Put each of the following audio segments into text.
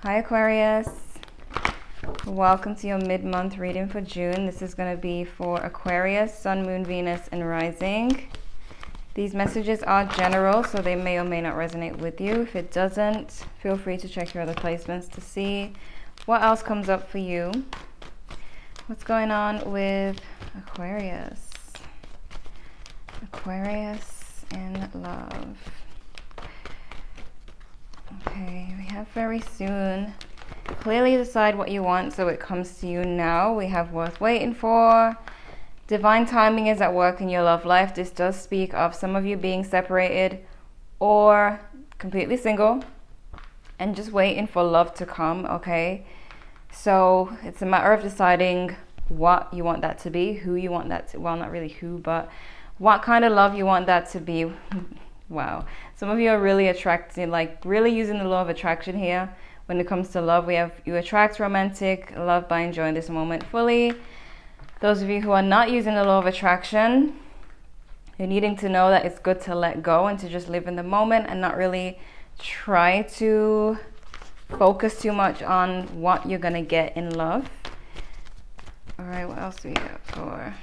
Hi Aquarius, welcome to your mid-month reading for June. This is going to be for Aquarius, Sun, Moon, Venus, and Rising. These messages are general, so they may or may not resonate with you. If it doesn't, feel free to check your other placements to see what else comes up for you. What's going on with Aquarius? Aquarius in love. Okay, we have very soon. Clearly decide what you want so it comes to you now. We have worth waiting for. Divine timing is at work in your love life. This does speak of some of you being separated or completely single and just waiting for love to come, okay? So it's a matter of deciding what you want that to be, who you want that to, well, not really who, but what kind of love you want that to be. Wow. Some of you are really attracted, like really using the law of attraction here. When it comes to love, we have you attract romantic love by enjoying this moment fully. Those of you who are not using the law of attraction, you're needing to know that it's good to let go and to just live in the moment and not really try to focus too much on what you're going to get in love. All right, what else do we have for?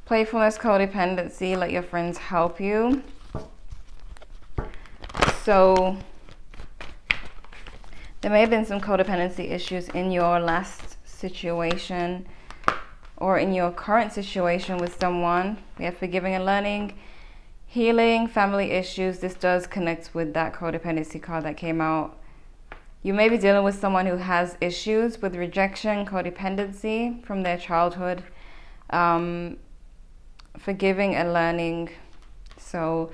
Playfulness, codependency, let your friends help you. So there may have been some codependency issues in your last situation or in your current situation with someone. We have forgiving and learning, healing, family issues. This does connect with that codependency card that came out. You may be dealing with someone who has issues with rejection, codependency from their childhood. Forgiving and learning. So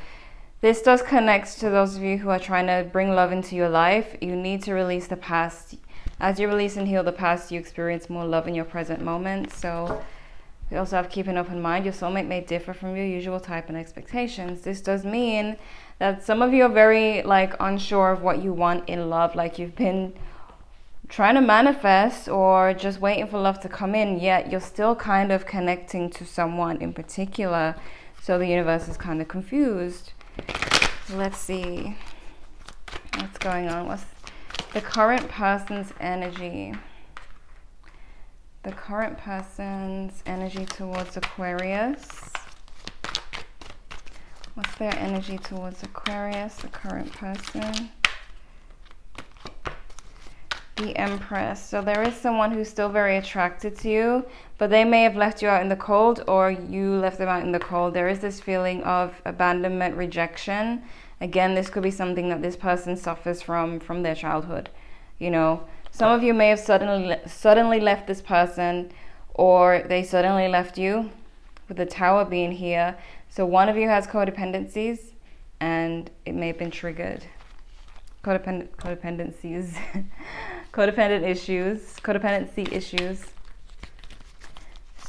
this does connect to those of you who are trying to bring love into your life. You need to release the past. As you release and heal the past, you experience more love in your present moment. So we also have keep an open mind. Your soulmate may differ from your usual type and expectations. This does mean that some of you are very unsure of what you want in love. Like you've been trying to manifest or just waiting for love to come in, yet you're still kind of connecting to someone in particular. So the universe is kind of confused. Let's see what's going on. What's the current person's energy? The current person's energy towards Aquarius. What's their energy towards Aquarius, the current person? The Empress. So there is someone who's still very attracted to you, but they may have left you out in the cold or you left them out in the cold. There is this feeling of abandonment, rejection. Again, this could be something that this person suffers from their childhood. You know, some of you may have suddenly left this person, or they suddenly left you, with the Tower being here. So one of you has codependencies and it may have been triggered. Codependencies. Codependency issues.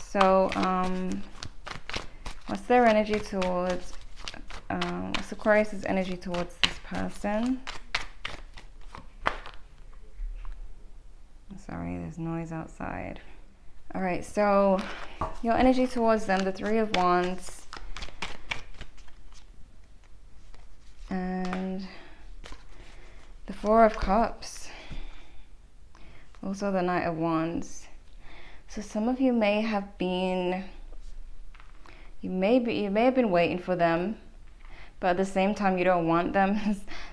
So what's their energy towards what's Aquarius's energy towards this person? Sorry, there's noise outside. All right, so your energy towards them, the Three of Wands and the Four of Cups, also the Knight of Wands. So some of you may have been, you may have been waiting for them, but at the same time you don't want them.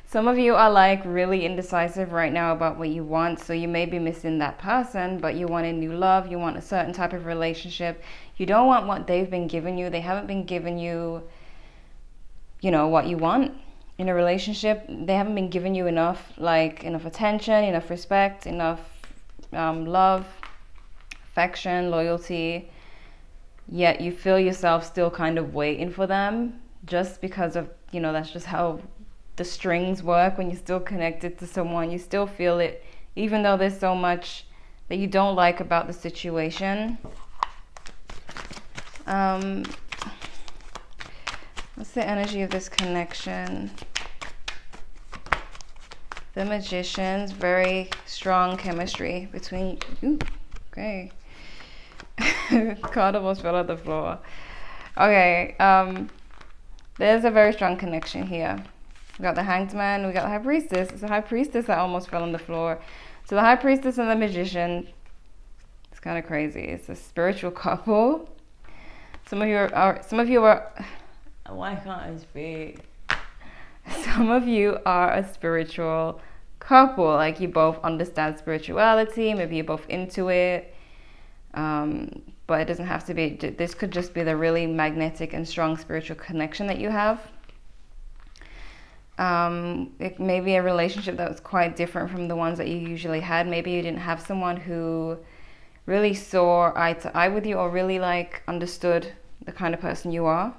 Some of you are like really indecisive right now about what you want, so you may be missing that person, but you want a new love, you want a certain type of relationship. You don't want what they've been giving you. They haven't been giving you, you know, what you want in a relationship. They haven't been giving you enough, enough attention, enough respect, enough love, affection, loyalty, yet you feel yourself still kind of waiting for them just because of, you know, that's just how the strings work. When you're still connected to someone, you still feel it, even though there's so much that you don't like about the situation. What's the energy of this connection? The Magicians, very strong chemistry between you. Okay. Card almost fell on the floor. Okay, there's a very strong connection here. We got the Hanged Man, we got the High Priestess. It's the High Priestess that almost fell on the floor. So the High Priestess and the Magician, it's kind of crazy. It's a spiritual couple. Some of you are why can't I speak? Some of you are a spiritual couple, like you both understand spirituality, maybe you're both into it, but it doesn't have to be. This could just be the really magnetic and strong spiritual connection that you have. It may be a relationship that was quite different from the ones that you usually had. Maybe you didn't have someone who really saw eye to eye with you, or really like understood the kind of person you are.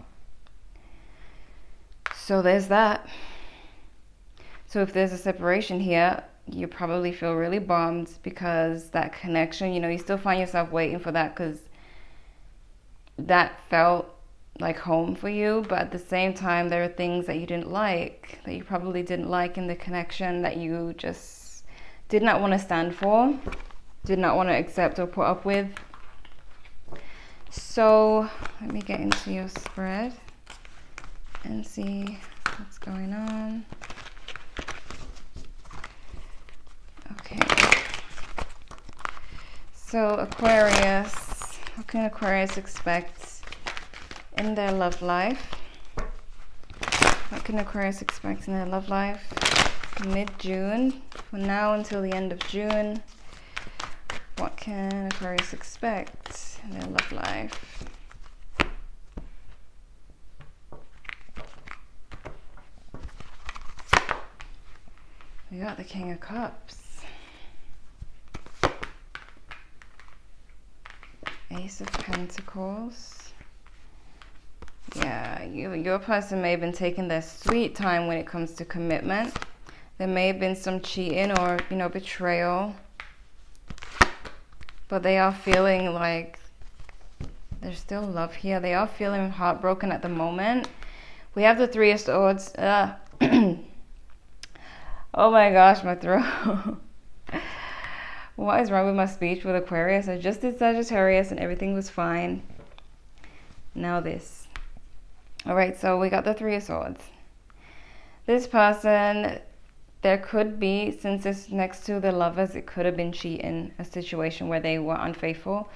So there's that. So if there's a separation here, you probably feel really bummed because that connection, you know, you still find yourself waiting for that because that felt like home for you. But at the same time, there are things that you didn't like, that you probably didn't like in the connection, that you just did not want to stand for, did not want to accept or put up with. So let me get into your spread and see what's going on. Okay. So Aquarius, what can Aquarius expect in their love life? What can Aquarius expect in their love life mid-June? From now until the end of June, what can Aquarius expect in their love life? We got the King of Cups. Ace of Pentacles. Yeah, your person may have been taking their sweet time when it comes to commitment. There may have been some cheating or, you know, betrayal. But they are feeling like there's still love here. They are feeling heartbroken at the moment. We have the Three of Swords. Oh my gosh, my throat. What is wrong with my speech with Aquarius? I just did Sagittarius and everything was fine. Now this. Alright, so we got the Three of Swords. This person, there could be, since it's next to the Lovers, it could have been cheating, a situation where they were unfaithful.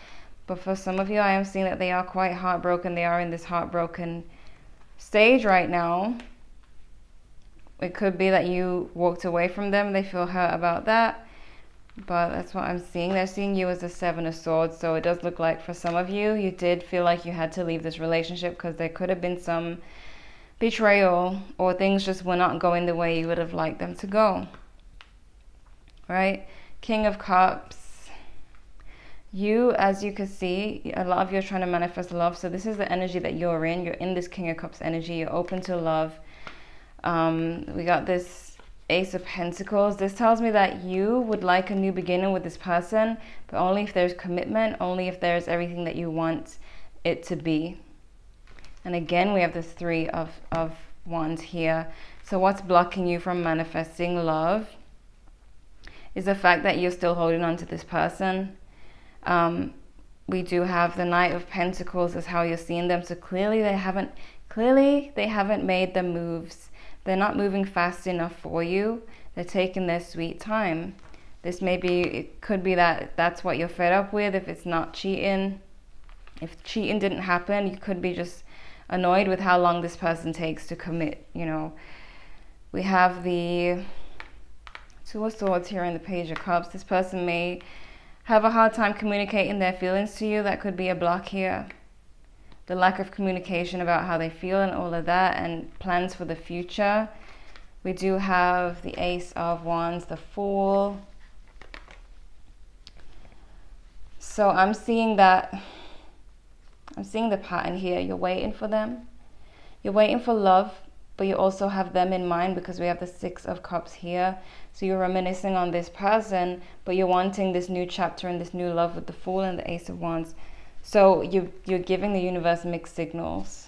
But for some of you, I am seeing that they are quite heartbroken. They are in this heartbroken stage right now. It could be that you walked away from them. They feel hurt about that. But that's what I'm seeing. They're seeing you as the Seven of Swords. So it does look like for some of you, you did feel like you had to leave this relationship because there could have been some betrayal or things just were not going the way you would have liked them to go. Right? King of Cups. You, as you can see, a lot of you are trying to manifest love. So this is the energy that you're in. You're in this King of Cups energy. You're open to love. We got this Ace of Pentacles. This tells me that you would like a new beginning with this person, but only if there's commitment, only if there's everything that you want it to be. And again, we have this Three of Wands here. So what's blocking you from manifesting love is the fact that you're still holding on to this person. We do have the Knight of Pentacles as how you're seeing them. So clearly they haven't made the moves. They're not moving fast enough for you. They're taking their sweet time. It could be that that's what you're fed up with. If it's not cheating, if cheating didn't happen, you could be just annoyed with how long this person takes to commit, you know. We have the Two of Swords here in the Page of Cups. This person may have a hard time communicating their feelings to you. That could be a block here. The lack of communication about how they feel and all of that, and plans for the future. We do have the Ace of Wands, the Fool. So I'm seeing the pattern here. You're waiting for them. You're waiting for love, but you also have them in mind because we have the Six of Cups here. So you're reminiscing on this person, but you're wanting this new chapter and this new love with the Fool and the Ace of Wands. So you're giving the universe mixed signals.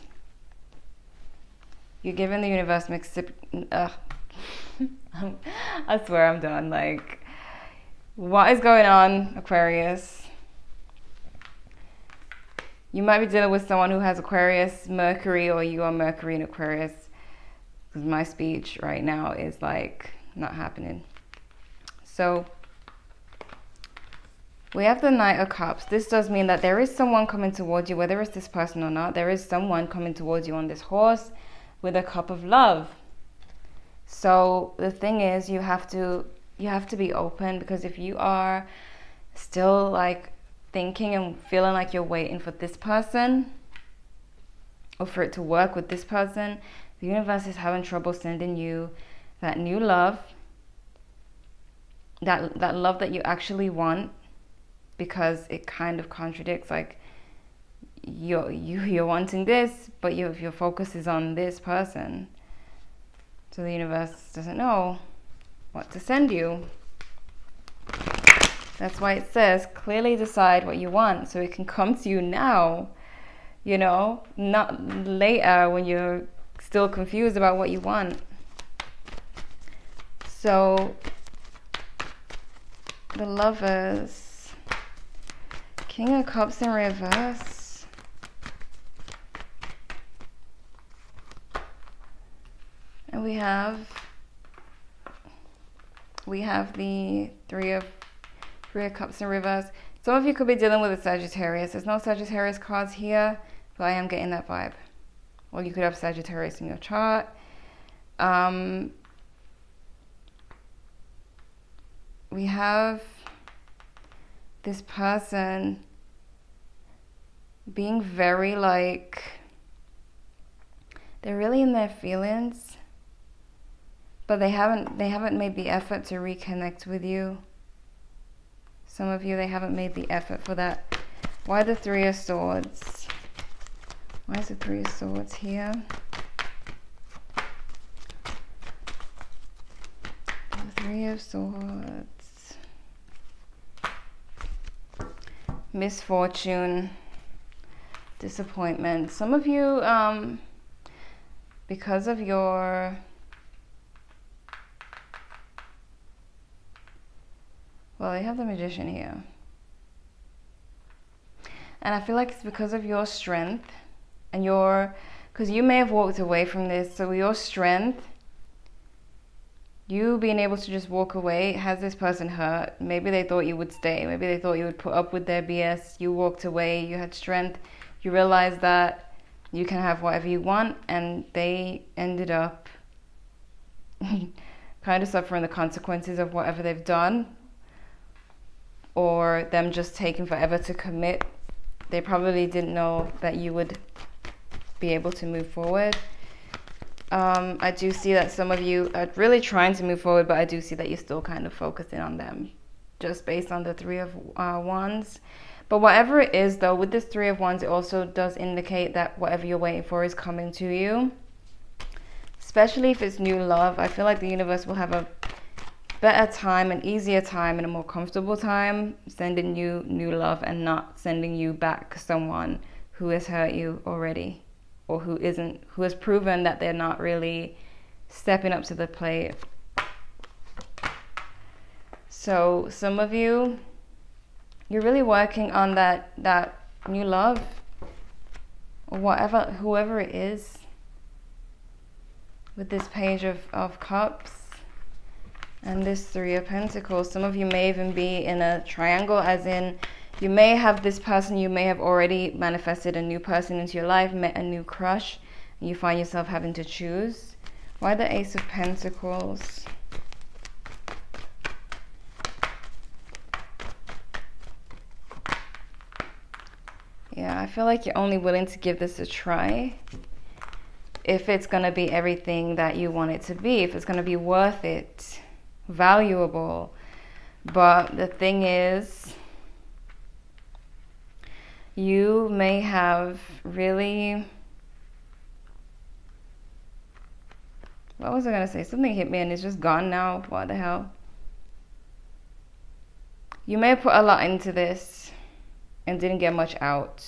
You're giving the universe mixed I swear I'm done. Like, what is going on, Aquarius? You might be dealing with someone who has Aquarius, Mercury, or you are Mercury in Aquarius. because my speech right now is like not happening. So we have the Knight of Cups. This does mean that there is someone coming towards you, whether it's this person or not. There is someone coming towards you on this horse with a cup of love. So the thing is, you have to be open, because if you are still like thinking and feeling like you're waiting for this person or for it to work with this person, the universe is having trouble sending you that new love, that love that you actually want, because it kind of contradicts, like you're wanting this, but your focus is on this person. So the universe doesn't know what to send you. That's why it says clearly decide what you want, so it can come to you now, you know, not later when you're still confused about what you want. So the Lovers, King of Cups in reverse, and we have the Three of Cups in reverse. Some of you could be dealing with a Sagittarius. There's no Sagittarius cards here, but I am getting that vibe. Or you could have Sagittarius in your chart. We have this person being very like, they're really in their feelings, but they haven't made the effort to reconnect with you. Some of you, they haven't made the effort for that. Why the Three of Swords? Why is the Three of Swords here? The Three of Swords. Misfortune. Disappointment. Some of you, because of your... Well, they have the Magician here. And I feel like it's because of your strength and because you may have walked away from this, so your strength, you being able to just walk away, has this person hurt. Maybe they thought you would stay. Maybe they thought you would put up with their BS. You walked away, you had strength. You realized that you can have whatever you want, and they ended up kind of suffering the consequences of whatever they've done, or them just taking forever to commit. They probably didn't know that you would be able to move forward. I do see that some of you are really trying to move forward, but I do see that you're still kind of focusing on them, just based on the Three of Wands. But whatever it is, though, with this Three of Wands, it also does indicate that whatever you're waiting for is coming to you. Especially if it's new love. I feel like the universe will have a better time, an easier time, and a more comfortable time sending you new love, and not sending you back someone who has hurt you already, or who has proven that they're not really stepping up to the plate. So some of you, you're really working on that new love, or whoever it is, with this Page of Cups and this Three of Pentacles. Some of you may even be in a triangle, as in you may have this person, you may have already manifested a new person into your life, met a new crush, and you find yourself having to choose. Why the Ace of Pentacles? Yeah, I feel like you're only willing to give this a try if it's going to be everything that you want it to be, if it's going to be worth it, valuable. But the thing is, you may have really... What was I going to say? Something hit me and it's just gone now. What the hell? You may have put a lot into this and didn't get much out,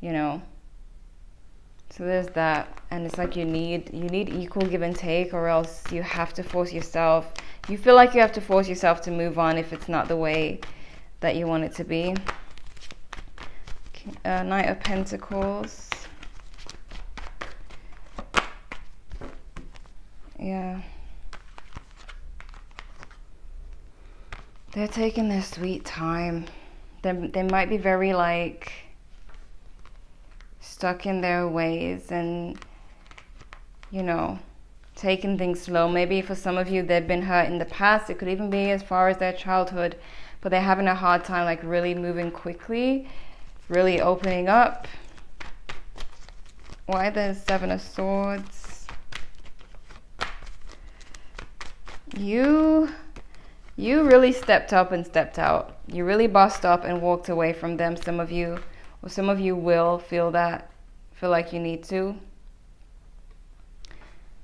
you know. So there's that, and it's like you need equal give and take, or else you have to force yourself. You feel like you have to force yourself to move on if it's not the way that you want it to be. Knight of Pentacles. Yeah. They're taking their sweet time. They might be very like stuck in their ways and, you know, taking things slow. Maybe for some of you, they've been hurt in the past. It could even be as far as their childhood, but they're having a hard time like really moving quickly, really opening up. Why the Seven of Swords? You really stepped up and stepped out. You really bossed up and walked away from them. Some of you, or some of you will feel like you need to.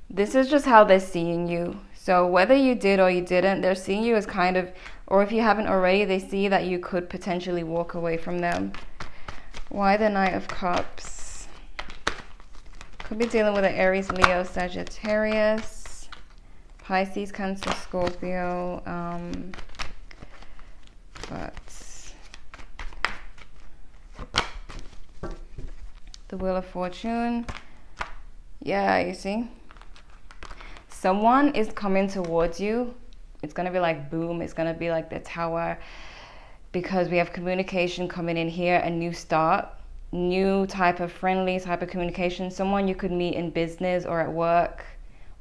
This is just how they're seeing you. So whether you did or you didn't, they're seeing you as kind of, or if you haven't already, they see that you could potentially walk away from them. Why the Knight of Cups? Could be dealing with an Aries, Leo, Sagittarius, Pisces, Cancer, Scorpio. But the Wheel of Fortune. Yeah, you see? Someone is coming towards you. It's going to be like boom. It's going to be like the Tower, because we have communication coming in here, a new start, new type of friendly type of communication. Someone you could meet in business or at work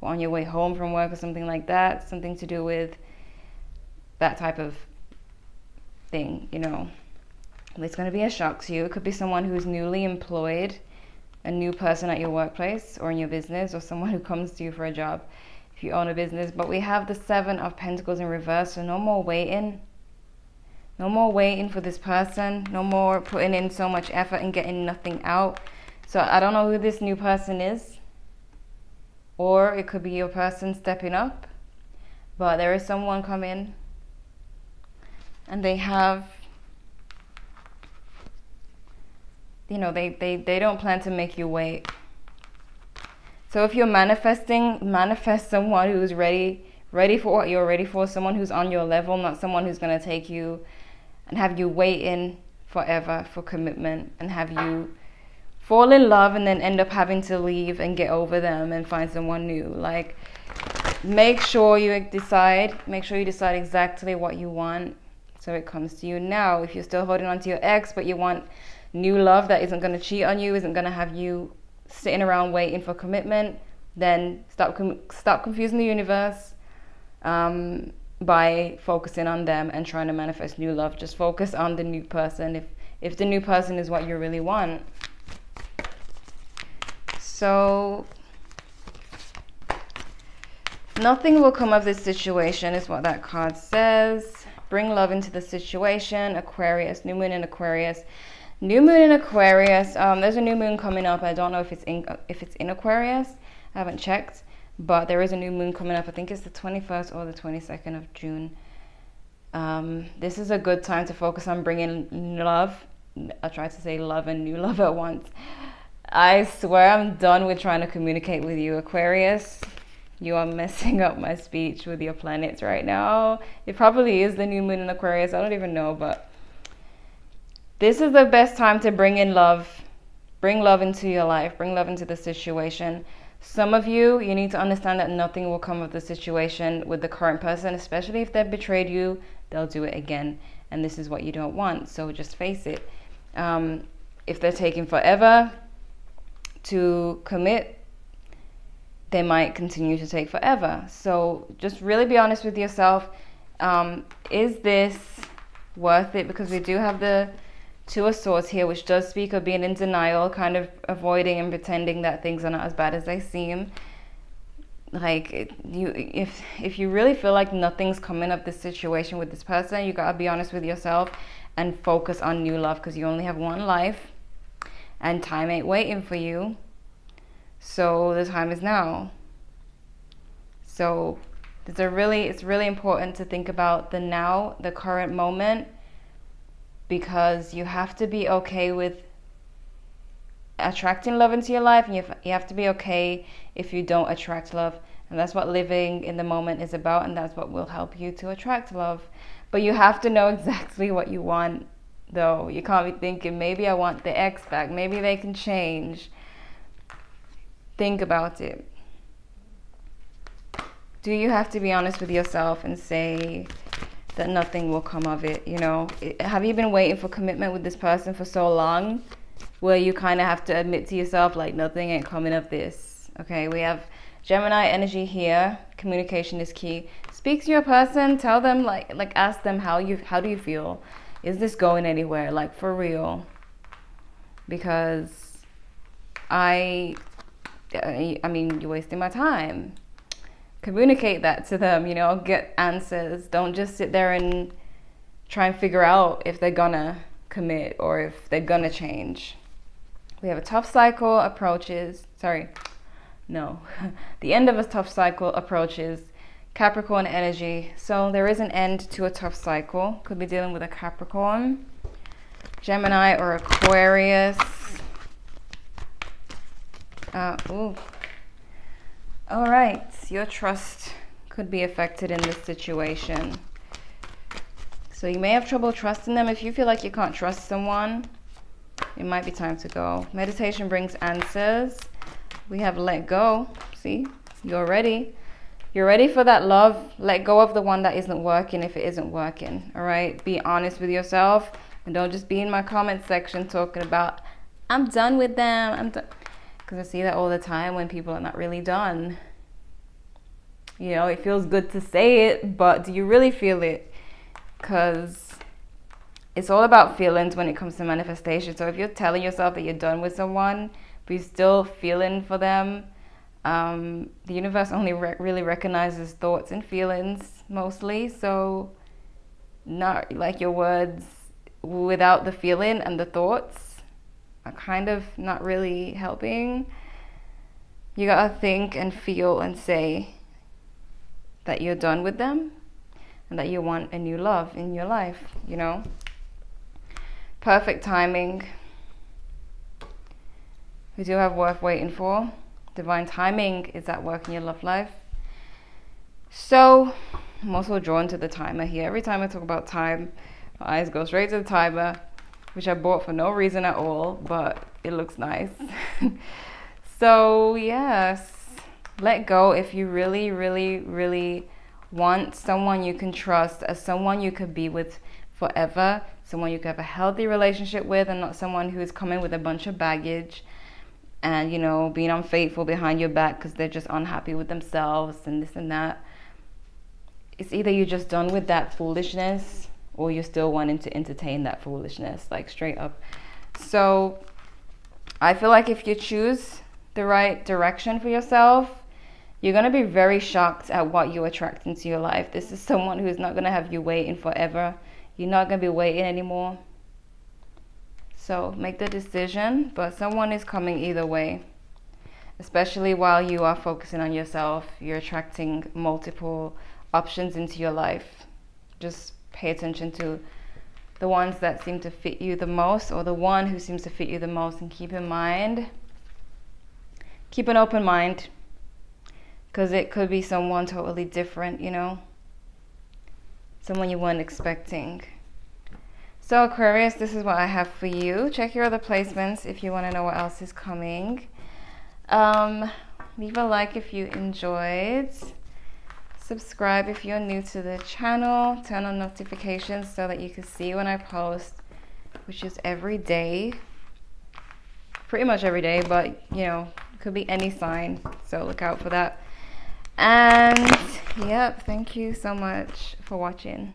or on your way home from work or something like that. Something to do with that type of thing, you know. It's going to be a shock to you. It could be someone who's newly employed, a new person at your workplace or in your business, or someone who comes to you for a job if you own a business. But we have the Seven of Pentacles in reverse, so no more waiting. No more waiting for this person. No more putting in so much effort and getting nothing out. So I don't know who this new person is, or it could be your person stepping up, but there is someone coming and they have, you know, they don't plan to make you wait. So if you're manifesting, manifest someone who's ready for what you're ready for, someone who's on your level, not someone who's going to take you and have you waiting forever for commitment and have you fall in love and then end up having to leave and get over them and find someone new. Like, make sure you decide exactly what you want so it comes to you now. If you're still holding on to your ex, but you want new love that isn't going to cheat on you, isn't going to have you sitting around waiting for commitment, then stop confusing the universe by focusing on them and trying to manifest new love. Just focus on the new person if the new person is what you really want. So nothing will come of this situation is what that card says. Bring love into the situation. Aquarius, new moon in Aquarius. New moon in Aquarius. There's a new moon coming up. I don't know if it's in Aquarius. I haven't checked, but there is a new moon coming up. I think it's the 21st or the 22nd of June. This is a good time to focus on bringing love. I tried to say love and new love at once. I swear I'm done with trying to communicate with you, Aquarius. You are messing up my speech with your planets right now. It probably is the new moon in Aquarius. I don't even know, but this is the best time to bring in love. Bring love into your life. Bring love into the situation. Some of you need to understand that nothing will come of the situation with the current person, especially if they've betrayed you. They'll do it again. And this is what you don't want. So just face it. If they're taking forever to commit, they might continue to take forever. So just really be honest with yourself. Is this worth it? Because we do have the Two of Swords here, which does speak of being in denial, kind of avoiding and pretending that things are not as bad as they seem. Like, if you really feel like nothing's coming of this situation with this person, you gotta be honest with yourself and focus on new love, because you only have one life and time ain't waiting for you. So the time is now. So it's really important to think about the now, the current moment, because you have to be okay with attracting love into your life, and you have to be okay if you don't attract love. And that's what living in the moment is about, and that's what will help you to attract love. But you have to know exactly what you want, though. You can't be thinking, maybe I want the ex back, maybe they can change. Think about it. do you have to be honest with yourself and say that nothing will come of it? You know, have you been waiting for commitment with this person for so long where you kind of have to admit to yourself like nothing ain't coming of this? Okay, we have Gemini energy here. Communication is key. Speak to your person, tell them, like ask them how do you feel? Is this going anywhere, like for real? Because I mean, you're wasting my time. Communicate that to them, you know, get answers. Don't just sit there and try and figure out if they're gonna commit or if they're gonna change. We have a tough cycle approaches. The end of a tough cycle approaches. Capricorn energy. So there is an end to a tough cycle. Could be dealing with a Capricorn, Gemini, or Aquarius. All right, your trust could be affected in this situation. So you may have trouble trusting them. If you feel like you can't trust someone, it might be time to go. Meditation brings answers. We have let go. See, you're ready. You're ready for that love. Let go of the one that isn't working if it isn't working. All right, be honest with yourself and don't just be in my comment section talking about, I'm done with them. I'm done. Because I see that all the time when people are not really done. You know, it feels good to say it, but do you really feel it? Because it's all about feelings when it comes to manifestation. So if you're telling yourself that you're done with someone, but you're still feeling for them, the universe only really recognizes thoughts and feelings mostly. So not like your words without the feeling and the thoughts are kind of not really helping. You gotta think and feel and say that you're done with them and that you want a new love in your life, you know. Perfect timing. We do have worth waiting for. Divine timing is at work in your love life. So I'm also drawn to the timer here. Every time I talk about time, my eyes go straight to the timer, which I bought for no reason at all, but it looks nice. So yes, let go if you really, really, really want someone you can trust, as someone you could be with forever, someone you could have a healthy relationship with, and not someone who's coming with a bunch of baggage and, you know, being unfaithful behind your back because they're just unhappy with themselves and this and that. It's either you're just done with that foolishness or you're still wanting to entertain that foolishness, like straight up. So I feel like if you choose the right direction for yourself, you're going to be very shocked at what you attract into your life. This is someone who's not going to have you waiting forever. You're not going to be waiting anymore. So make the decision, but someone is coming either way. Especially while you are focusing on yourself, you're attracting multiple options into your life. Just pay attention to the ones that seem to fit you the most, or the one who seems to fit you the most, and keep in mind, keep an open mind, because it could be someone totally different, you know, someone you weren't expecting. So Aquarius, this is what I have for you. Check your other placements if you want to know what else is coming. Leave a like if you enjoyed. Subscribe if you're new to the channel. Turn on notifications so that you can see when I post, which is every day. Pretty much every day, but you know, it could be any sign, so look out for that. And yep, thank you so much for watching.